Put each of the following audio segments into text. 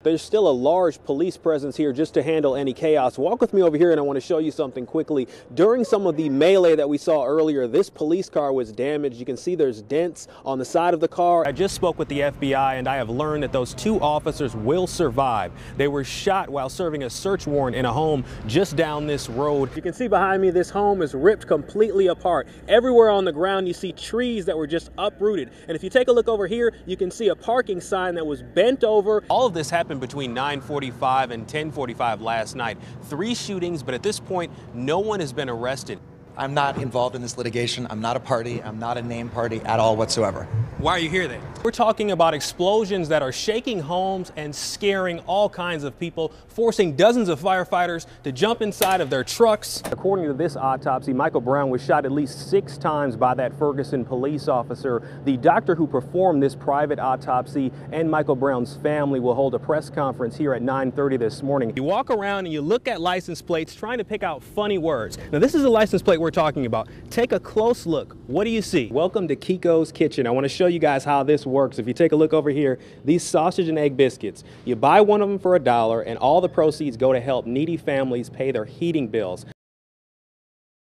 There's still a large police presence here just to handle any chaos. Walk with me over here and I want to show you something quickly. During some of the melee that we saw earlier, this police car was damaged. You can see there's dents on the side of the car. I just spoke with the FBI and I have learned that those two officers will survive. They were shot while serving a search warrant in a home just down this road. You can see behind me, this home is ripped completely apart. Everywhere on the ground you see trees that were just uprooted. And if you take a look over here, you can see a parking sign that was bent over. All of this happened between 9:45 and 10:45 last night. 3 shootings, but at this point, no one has been arrested. I'm not involved in this litigation. I'm not a party. I'm not a named party at all whatsoever. Why are you here then? We're talking about explosions that are shaking homes and scaring all kinds of people, forcing dozens of firefighters to jump inside of their trucks. According to this autopsy, Michael Brown was shot at least 6 times by that Ferguson police officer. The doctor who performed this private autopsy and Michael Brown's family will hold a press conference here at 9:30 this morning. You walk around and you look at license plates trying to pick out funny words. Now this is a license plate we're talking about. Take a close look. What do you see? Welcome to Kiekow's Kitchen. I want to show you guys how this works. If you take a look over here, these sausage and egg biscuits, you buy one of them for $1 and all the proceeds go to help needy families pay their heating bills.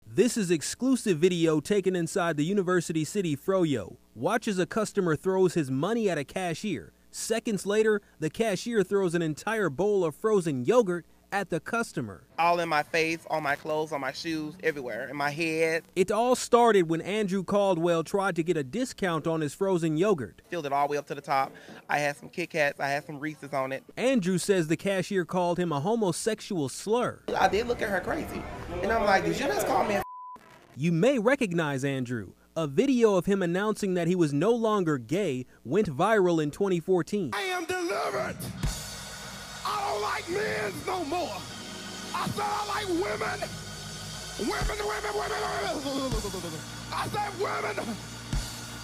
This is exclusive video taken inside the University City Froyo. Watch as a customer throws his money at a cashier. Seconds later, the cashier throws an entire bowl of frozen yogurt at the customer. All in my face, on my clothes, on my shoes, everywhere, in my head. It all started when Andrew Caldwell tried to get a discount on his frozen yogurt. Filled it all the way up to the top. I had some Kit Kats, I had some Reese's on it. Andrew says the cashier called him a homosexual slur. I did look at her crazy. And I'm like, did you just call me a You may recognize Andrew. A video of him announcing that he was no longer gay went viral in 2014. I am delivered. I don't like men no more. I said I like women. Women. I said women.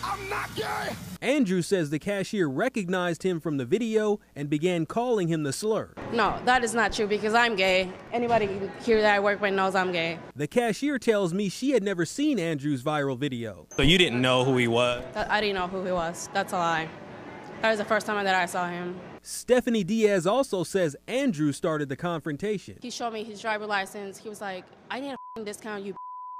I'm not gay. Andrew says the cashier recognized him from the video and began calling him the slur. No, that is not true because I'm gay. Anybody here that I work with knows I'm gay. The cashier tells me she had never seen Andrew's viral video. So you didn't know who he was? I didn't know who he was. That's a lie. That was the first time that I saw him. Stephanie Diaz also says Andrew started the confrontation. He showed me his driver's license. He was like, I need a discount, you.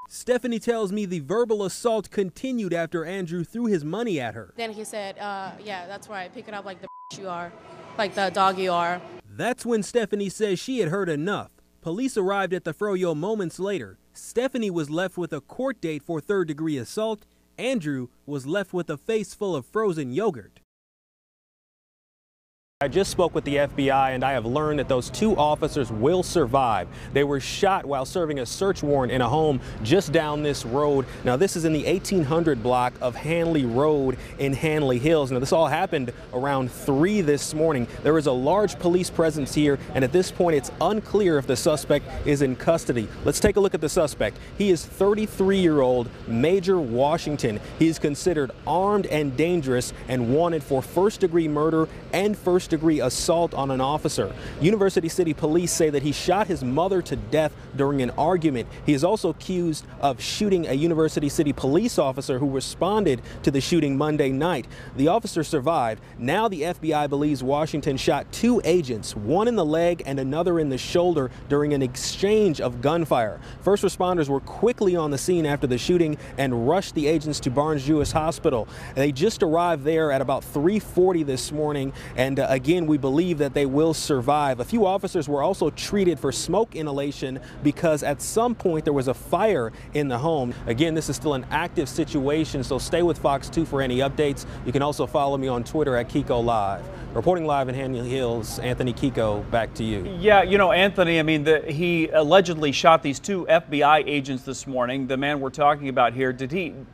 Stephanie tells me the verbal assault continued after Andrew threw his money at her. Then he said, yeah, that's right. Pick it up like the you are, like the dog you are. That's when Stephanie says she had heard enough. Police arrived at the Froyo moments later. Stephanie was left with a court date for third-degree assault. Andrew was left with a face full of frozen yogurt. I just spoke with the FBI and I have learned that those 2 officers will survive. They were shot while serving a search warrant in a home just down this road. Now this is in the 1800 block of Hanley Road in Hanley Hills. Now this all happened around 3 this morning. There is a large police presence here and at this point it's unclear if the suspect is in custody. Let's take a look at the suspect. He is 33-year-old Major Washington. He is considered armed and dangerous and wanted for first-degree murder and first-degree assault on an officer. University City Police say that he shot his mother to death during an argument. He is also accused of shooting a University City police officer who responded to the shooting Monday night. The officer survived. Now the FBI believes Washington shot 2 agents, one in the leg and another in the shoulder during an exchange of gunfire. First responders were quickly on the scene after the shooting and rushed the agents to Barnes-Jewish Hospital. They just arrived there at about 3:40 this morning, and again, we believe that they will survive. A few officers were also treated for smoke inhalation because at some point there was a fire in the home. Again, this is still an active situation, so stay with Fox 2 for any updates. You can also follow me on Twitter at Kiekow Live. Reporting live in Hanley Hills, Anthony Kiekow, back to you. Yeah, you know, Anthony, I mean, he allegedly shot these 2 FBI agents this morning. The man we're talking about here,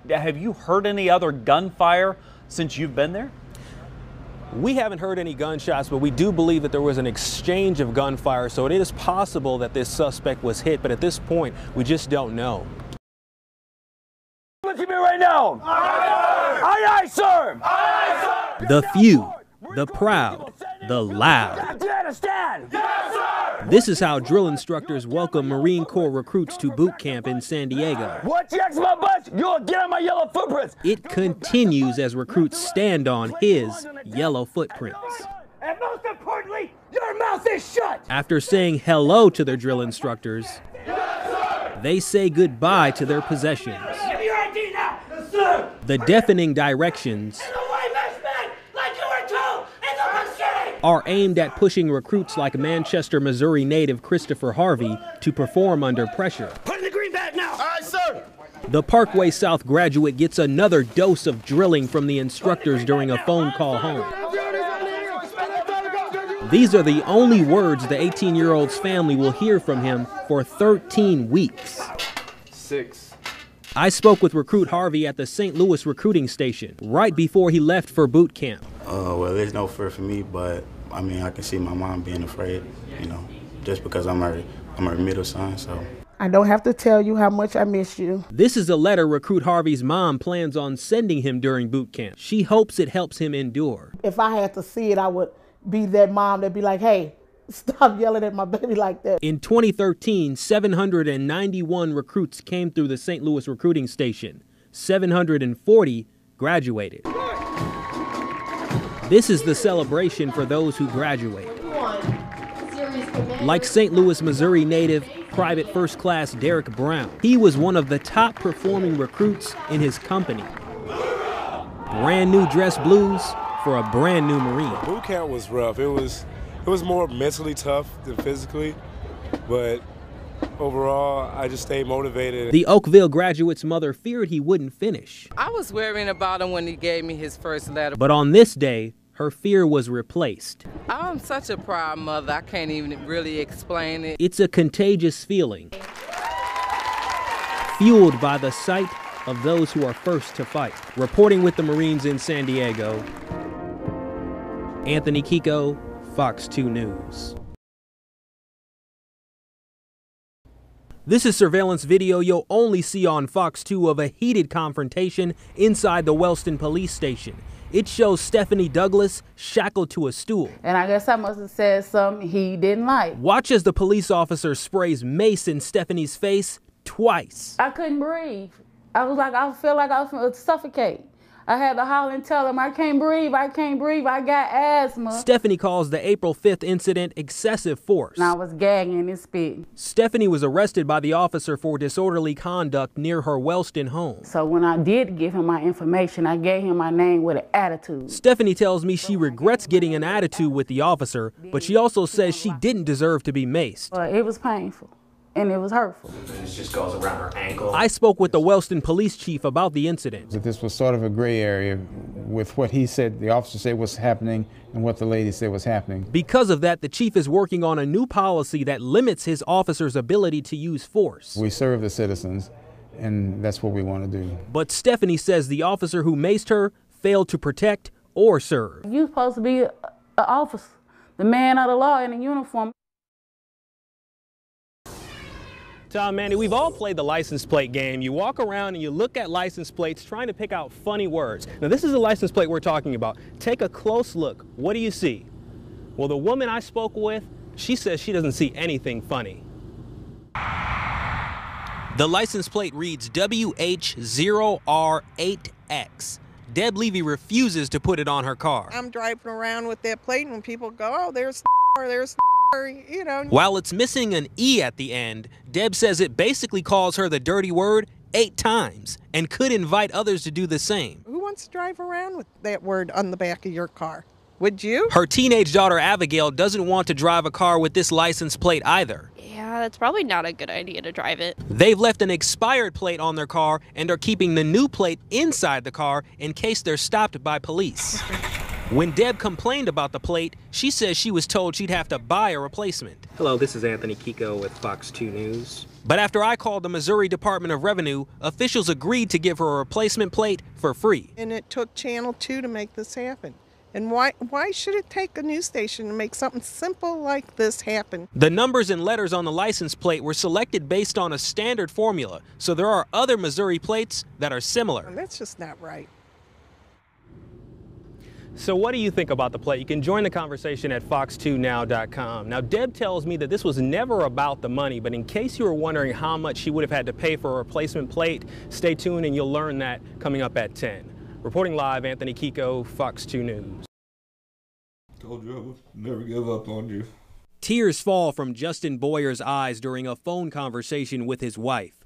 have you heard any other gunfire since you've been there? We haven't heard any gunshots, but we do believe that there was an exchange of gunfire, so it is possible that this suspect was hit, but at this point, we just don't know. Look at me right now! Aye, aye, sir! Aye, sir! The few, the proud, the loud. Do you understand? Yes, sir! This is how drill instructors welcome Marine Corps recruits to boot camp in San Diego. What checks my butt, you'll get on my yellow footprints. It continues as recruits stand on his yellow footprints. And most importantly, you're I said shut! After saying hello to their drill instructors, they say goodbye to their possessions. Give me your ID now! Yes, sir! The deafening directions are aimed at pushing recruits like Manchester, Missouri native Christopher Harvey to perform under pressure. Put in the green bag now! All right, sir! The Parkway South graduate gets another dose of drilling from the instructors during a phone call home. These are the only words the 18-year-old's family will hear from him for 13 weeks. 6. I spoke with recruit Harvey at the St. Louis recruiting station right before he left for boot camp. Well, there's no fear for me, but I mean, I can see my mom being afraid, you know, just because I'm her middle son, so. I don't have to tell you how much I miss you. This is a letter recruit Harvey's mom plans on sending him during boot camp. She hopes it helps him endure. If I had to see it, I would be that mom that'd be like, hey, stop yelling at my baby like that. In 2013, 791 recruits came through the St. Louis recruiting station. 740 graduated. This is the celebration for those who graduate. Like St. Louis, Missouri native Private First Class Derek Brown. He was one of the top performing recruits in his company. Brand new dress blues for a brand new Marine. Boot camp was rough. It was more mentally tough than physically, but overall, I just stayed motivated. The Oakville graduate's mother feared he wouldn't finish. I was worrying about him when he gave me his first letter. But on this day, her fear was replaced. I'm such a proud mother, I can't even really explain it. It's a contagious feeling, fueled by the sight of those who are first to fight. Reporting with the Marines in San Diego, Anthony Kiekow, Fox 2 News. This is surveillance video you'll only see on Fox 2 of a heated confrontation inside the Wellston police station. It shows Stephanie Douglas shackled to a stool. And I guess I must have said something he didn't like. Watch as the police officer sprays mace in Stephanie's face twice. I couldn't breathe. I feel like I was suffocating. I had to holler and tell him, I can't breathe, I got asthma. Stephanie calls the April 5th incident excessive force. And I was gagging and spitting. Stephanie was arrested by the officer for disorderly conduct near her Wellston home. So when I did give him my information, I gave him my name with an attitude. Stephanie tells me she regrets getting an attitude with the officer, but she also says she didn't deserve to be maced. It was painful. And it was hurtful. It just goes around her ankle. I spoke with the Wellston police chief about the incident. This was sort of a gray area with what he said, the officer said was happening, and what the lady said was happening. Because of that, the chief is working on a new policy that limits his officers' ability to use force. We serve the citizens, and that's what we want to do. But Stephanie says the officer who maced her failed to protect or serve. You're supposed to be an officer, the man of the law in a uniform. Tom, Manny, we've all played the license plate game. You walk around and you look at license plates trying to pick out funny words. Now, this is a license plate we're talking about. Take a close look. What do you see? Well, the woman I spoke with, she says she doesn't see anything funny. The license plate reads WH0R8X. Deb Levy refuses to put it on her car. I'm driving around with that plate and when people go, oh, there's you know. While it's missing an E at the end, Deb says it basically calls her the dirty word 8 times and could invite others to do the same. Who wants to drive around with that word on the back of your car? Would you? Her teenage daughter Abigail doesn't want to drive a car with this license plate either. Yeah, that's probably not a good idea to drive it. They've left an expired plate on their car and are keeping the new plate inside the car in case they're stopped by police. When Deb complained about the plate, she says she was told she'd have to buy a replacement. Hello, this is Anthony Kiekow with Fox 2 News. But after I called the Missouri Department of Revenue, officials agreed to give her a replacement plate for free. And it took Channel 2 to make this happen. And why should it take a news station to make something simple like this happen? The numbers and letters on the license plate were selected based on a standard formula, so there are other Missouri plates that are similar. And that's just not right. So what do you think about the plate? You can join the conversation at fox2now.com. Now, Deb tells me that this was never about the money, but in case you were wondering how much she would have had to pay for a replacement plate, stay tuned and you'll learn that coming up at 10. Reporting live, Anthony Kiekow, Fox 2 News. Told you I would never give up on you. Tears fall from Justin Boyer's eyes during a phone conversation with his wife.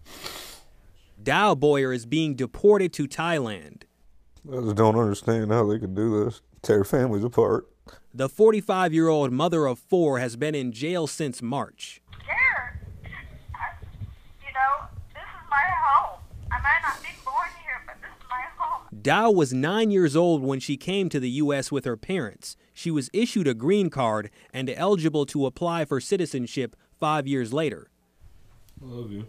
Dow Boyer is being deported to Thailand. I just don't understand how they could do this, tear families apart. The 45-year-old mother of 4 has been in jail since March. Scared. You know, this is my home. I might not be born here, but this is my home. Dow was 9 years old when she came to the U.S. with her parents. She was issued a green card and eligible to apply for citizenship 5 years later. Love you.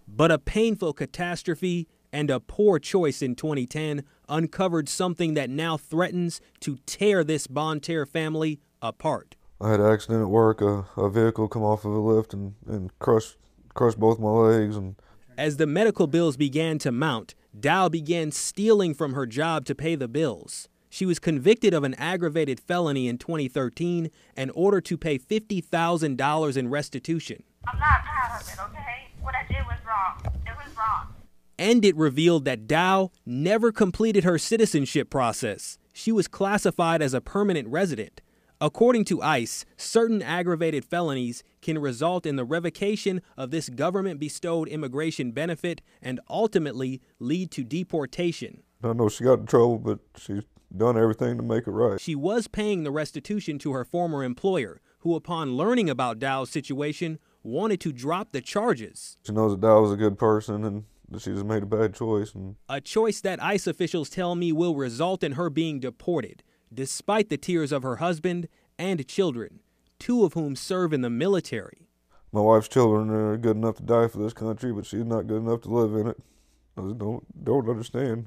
But a painful catastrophe and a poor choice in 2010 uncovered something that now threatens to tear this Bonterre family apart. I had an accident at work. A vehicle come off of a lift and crushed both my legs. And as the medical bills began to mount, Dow began stealing from her job to pay the bills. She was convicted of an aggravated felony in 2013 and ordered to pay $50,000 in restitution. I'm not proud of it, okay? What I did was wrong. It was wrong. And it revealed that Dow never completed her citizenship process. She was classified as a permanent resident. According to ICE, certain aggravated felonies can result in the revocation of this government-bestowed immigration benefit and ultimately lead to deportation. I know she got in trouble, but she's done everything to make it right. She was paying the restitution to her former employer, who upon learning about Dow's situation, wanted to drop the charges. She knows that Dow was a good person and that she just made a bad choice. A choice that ICE officials tell me will result in her being deported, despite the tears of her husband and children, 2 of whom serve in the military. My wife's children are good enough to die for this country, but she's not good enough to live in it. I just don't understand.